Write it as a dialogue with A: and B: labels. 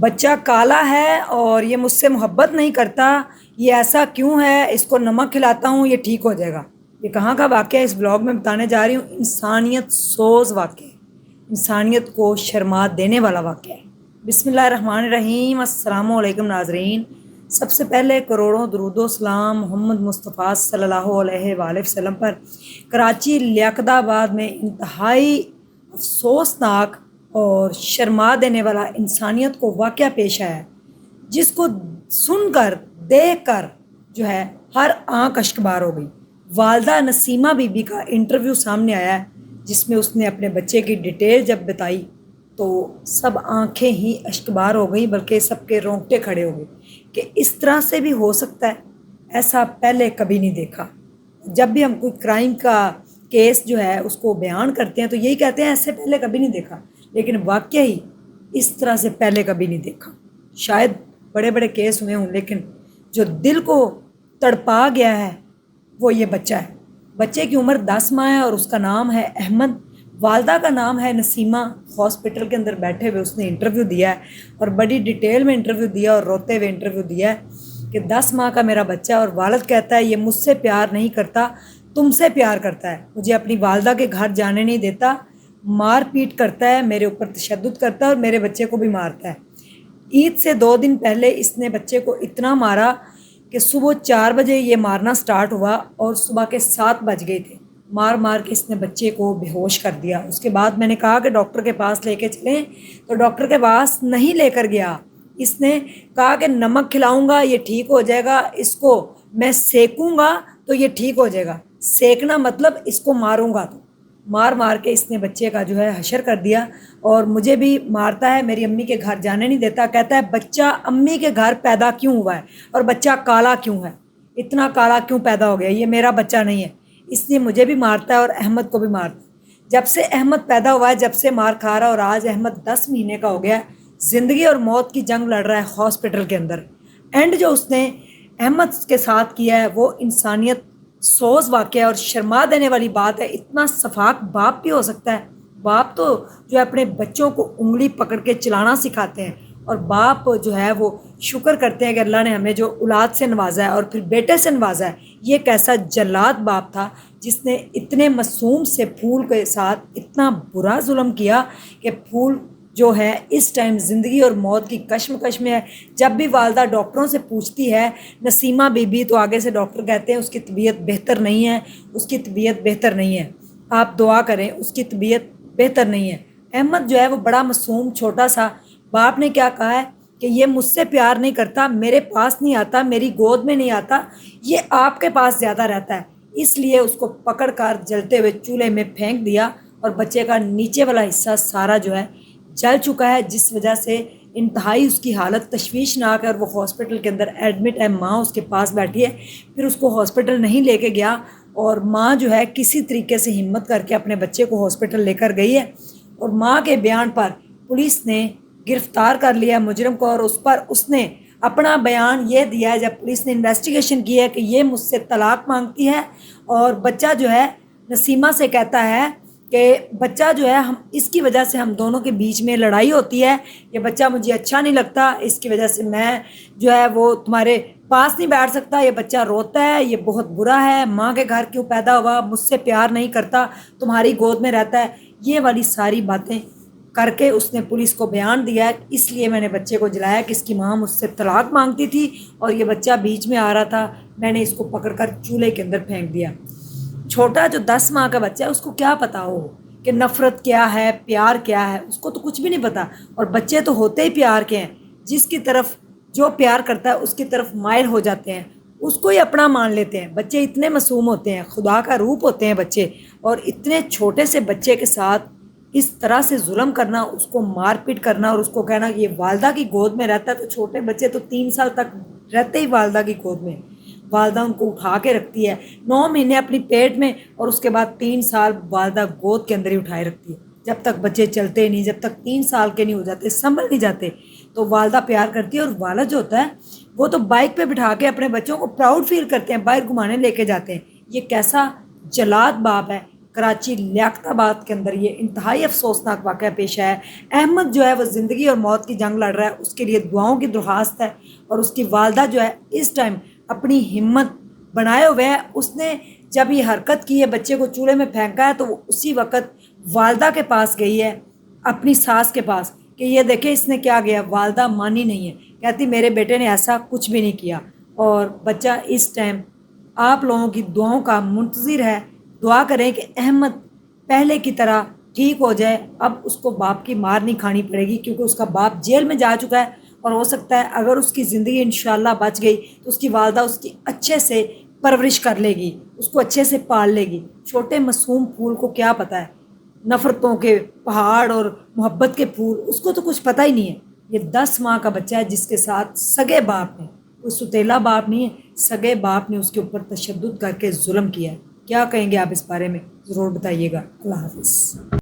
A: بچہ کالا ہے اور یہ مجھ سے محبت نہیں کرتا، یہ ایسا کیوں ہے؟ اس کو نمک کھلاتا ہوں یہ ٹھیک ہو جائے گا۔ یہ کہاں کا واقعہ اس بلاگ میں بتانے جا رہی ہوں، انسانیت سوز واقعہ، انسانیت کو شرما دینے والا واقعہ ہے۔ بسم اللہ الرحمن الرحیم۔ السلام علیکم ناظرین، سب سے پہلے کروڑوں درود و سلام محمد مصطفیٰ صلی اللہ علیہ وآلہ وسلم پر۔ کراچی لیاقت آباد میں انتہائی افسوسناک اور شرما دینے والا انسانیت کو واقعہ پیش آیا ہے، جس کو سن کر دیکھ کر جو ہے ہر آنکھ اشکبار ہو گئی۔ والدہ نسیمہ بی بی کا انٹرویو سامنے آیا ہے، جس میں اس نے اپنے بچے کی ڈیٹیل جب بتائی تو سب آنکھیں ہی اشکبار ہو گئی، بلکہ سب کے رونگٹے کھڑے ہو گئے کہ اس طرح سے بھی ہو سکتا ہے، ایسا پہلے کبھی نہیں دیکھا۔ جب بھی ہم کوئی کرائم کا کیس جو ہے اس کو بیان کرتے ہیں تو یہی کہتے ہیں ایسے پہلے کبھی نہیں دیکھا، لیکن واقعی اس طرح سے پہلے کبھی نہیں دیکھا۔ شاید بڑے بڑے کیس ہوئے ہوں، لیکن جو دل کو تڑپا گیا ہے وہ یہ بچہ ہے۔ بچے کی عمر 10 ماہ ہے اور اس کا نام ہے احمد، والدہ کا نام ہے نسیمہ۔ ہاسپٹل کے اندر بیٹھے ہوئے اس نے انٹرویو دیا ہے اور بڑی ڈیٹیل میں انٹرویو دیا اور روتے ہوئے انٹرویو دیا ہے کہ 10 ماہ کا میرا بچہ ہے اور والد کہتا ہے یہ مجھ سے پیار نہیں کرتا، تم سے پیار کرتا ہے، مجھے اپنی والدہ کے گھر جانے نہیں دیتا، مار پیٹ کرتا ہے، میرے اوپر تشدد کرتا ہے اور میرے بچے کو بھی مارتا ہے۔ عید سے 2 دن پہلے اس نے بچے کو اتنا مارا کہ صبح 4 بجے یہ مارنا سٹارٹ ہوا اور صبح کے 7 بج گئے تھے۔ مار مار کے اس نے بچے کو بے ہوش کر دیا۔ اس کے بعد میں نے کہا کہ ڈاکٹر کے پاس لے کے چلیں، تو ڈاکٹر کے پاس نہیں لے کر گیا۔ اس نے کہا کہ نمک کھلاؤں گا یہ ٹھیک ہو جائے گا، اس کو میں سیکوں گا تو یہ ٹھیک ہو جائے گا۔ سیکنا مطلب اس کو ماروں گا۔ تو مار مار کے اس نے بچے کا جو ہے حشر کر دیا اور مجھے بھی مارتا ہے، میری امی کے گھر جانے نہیں دیتا، کہتا ہے بچہ امی کے گھر پیدا کیوں ہوا ہے اور بچہ کالا کیوں ہے، اتنا کالا کیوں پیدا ہو گیا، یہ میرا بچہ نہیں ہے، اس لیے مجھے بھی مارتا ہے اور احمد کو بھی مارتا ہے۔ جب سے احمد پیدا ہوا ہے جب سے مار کھا رہا، اور آج احمد 10 مہینے کا ہو گیا ہے، زندگی اور موت کی جنگ لڑ رہا ہے ہاسپٹل کے اندر۔ اینڈ جو اس نے احمد کے ساتھ کیا ہے وہ انسانیت سوز واقعہ اور شرما دینے والی بات ہے۔ اتنا شفاق باپ بھی ہو سکتا ہے؟ باپ تو جو ہے اپنے بچوں کو انگلی پکڑ کے چلانا سکھاتے ہیں، اور باپ جو ہے وہ شکر کرتے ہیں کہ اللہ نے ہمیں جو اولاد سے نوازا ہے اور پھر بیٹے سے نوازا ہے۔ یہ کیسا جلاد باپ تھا جس نے اتنے معصوم سے پھول کے ساتھ اتنا برا ظلم کیا کہ پھول جو ہے اس ٹائم زندگی اور موت کی کشمکش میں ہے۔ جب بھی والدہ ڈاکٹروں سے پوچھتی ہے نسیمہ بی بی، تو آگے سے ڈاکٹر کہتے ہیں اس کی طبیعت بہتر نہیں ہے، اس کی طبیعت بہتر نہیں ہے، آپ دعا کریں، اس کی طبیعت بہتر نہیں ہے۔ احمد جو ہے وہ بڑا معصوم چھوٹا سا، باپ نے کیا کہا ہے کہ یہ مجھ سے پیار نہیں کرتا، میرے پاس نہیں آتا، میری گود میں نہیں آتا، یہ آپ کے پاس زیادہ رہتا ہے، اس لیے اس کو پکڑ کر جلتے ہوئے چولہے میں پھینک دیا اور بچے کا نیچے والا حصہ سارا جو ہے جل چکا ہے، جس وجہ سے انتہائی اس کی حالت تشویشناک ہے اور وہ ہاسپٹل کے اندر ایڈمٹ ہے۔ ماں اس کے پاس بیٹھی ہے، پھر اس کو ہاسپٹل نہیں لے کے گیا اور ماں جو ہے کسی طریقے سے ہمت کر کے اپنے بچے کو ہاسپٹل لے کر گئی ہے، اور ماں کے بیان پر پولیس نے گرفتار کر لیا مجرم کو، اور اس پر اس نے اپنا بیان یہ دیا ہے جب پولیس نے انویسٹیگیشن کی ہے کہ یہ مجھ سے طلاق مانگتی ہے، اور بچہ جو ہے نسیمہ سے کہتا ہے کہ بچہ جو ہے ہم اس کی وجہ سے ہم دونوں کے بیچ میں لڑائی ہوتی ہے، یہ بچہ مجھے اچھا نہیں لگتا، اس کی وجہ سے میں جو ہے وہ تمہارے پاس نہیں بیٹھ سکتا، یہ بچہ روتا ہے، یہ بہت برا ہے، ماں کے گھر کیوں پیدا ہوا، مجھ سے پیار نہیں کرتا، تمہاری گود میں رہتا ہے، یہ والی ساری باتیں کر کے اس نے پولیس کو بیان دیا ہے۔ اس لیے میں نے بچے کو جلایا کہ اس کی ماں مجھ سے طلاق مانگتی تھی اور یہ بچہ بیچ میں آ رہا تھا، میں نے اس کو پکڑ کر چولہے کے اندر پھینک دیا۔ چھوٹا جو 10 ماہ کا بچہ ہے اس کو کیا پتا ہو کہ نفرت کیا ہے، پیار کیا ہے، اس کو تو کچھ بھی نہیں پتا، اور بچے تو ہوتے ہی پیار کے ہیں، جس کی طرف جو پیار کرتا ہے اس کی طرف مائل ہو جاتے ہیں، اس کو ہی اپنا مان لیتے ہیں۔ بچے اتنے معصوم ہوتے ہیں، خدا کا روپ ہوتے ہیں بچے، اور اتنے چھوٹے سے بچے کے ساتھ اس طرح سے ظلم کرنا، اس کو مار پیٹ کرنا اور اس کو کہنا کہ یہ والدہ کی گود میں رہتا ہے، تو چھوٹے بچے تو 3 سال تک رہتے ہی والدہ کی گود میں، والدہ ان کو اٹھا کے رکھتی ہے 9 مہینے اپنی پیٹ میں، اور اس کے بعد 3 سال والدہ گود کے اندر ہی اٹھائے رکھتی ہے، جب تک بچے چلتے نہیں، جب تک 3 سال کے نہیں ہو جاتے، سنبھل نہیں جاتے، تو والدہ پیار کرتی ہے۔ اور والد جو ہوتا ہے وہ تو بائک پہ بٹھا کے اپنے بچوں کو پراؤڈ فیل کرتے ہیں، باہر گھمانے لے کے جاتے ہیں۔ یہ کیسا جلاد باپ ہے، کراچی لیاقت آباد کے اندر یہ انتہائی افسوسناک واقعہ پیش آیا ہے۔ احمد جو ہے وہ زندگی اور موت کی جنگ لڑ رہا ہے، اس کے لیے دعاؤں کی درخواست ہے، اور اس کی والدہ جو ہے اس ٹائم اپنی ہمت بنائے ہوئے ہے۔ اس نے جب یہ حرکت کی ہے، بچے کو چولہے میں پھینکا ہے، تو وہ اسی وقت والدہ کے پاس گئی ہے، اپنی ساس کے پاس، کہ یہ دیکھیں اس نے کیا کیا۔ والدہ مانی نہیں ہے، کہتی میرے بیٹے نے ایسا کچھ بھی نہیں کیا، اور بچہ اس ٹائم آپ لوگوں کی دعاؤں کا منتظر ہے۔ دعا کریں کہ احمد پہلے کی طرح ٹھیک ہو جائے، اب اس کو باپ کی مار نہیں کھانی پڑے گی، کیونکہ اس کا باپ جیل میں جا چکا ہے، اور ہو سکتا ہے اگر اس کی زندگی انشاءاللہ بچ گئی تو اس کی والدہ اس کی اچھے سے پرورش کر لے گی، اس کو اچھے سے پال لے گی۔ چھوٹے معصوم پھول کو کیا پتہ ہے نفرتوں کے پہاڑ اور محبت کے پھول، اس کو تو کچھ پتہ ہی نہیں ہے۔ یہ 10 ماہ کا بچہ ہے جس کے ساتھ سگے باپ نے، کوئی ستیلا باپ نہیں ہے، سگے باپ نے اس کے اوپر تشدد کر کے ظلم کیا ہے۔ کیا کہیں گے آپ اس بارے میں؟ ضرور بتائیے گا۔ اللہ حافظ۔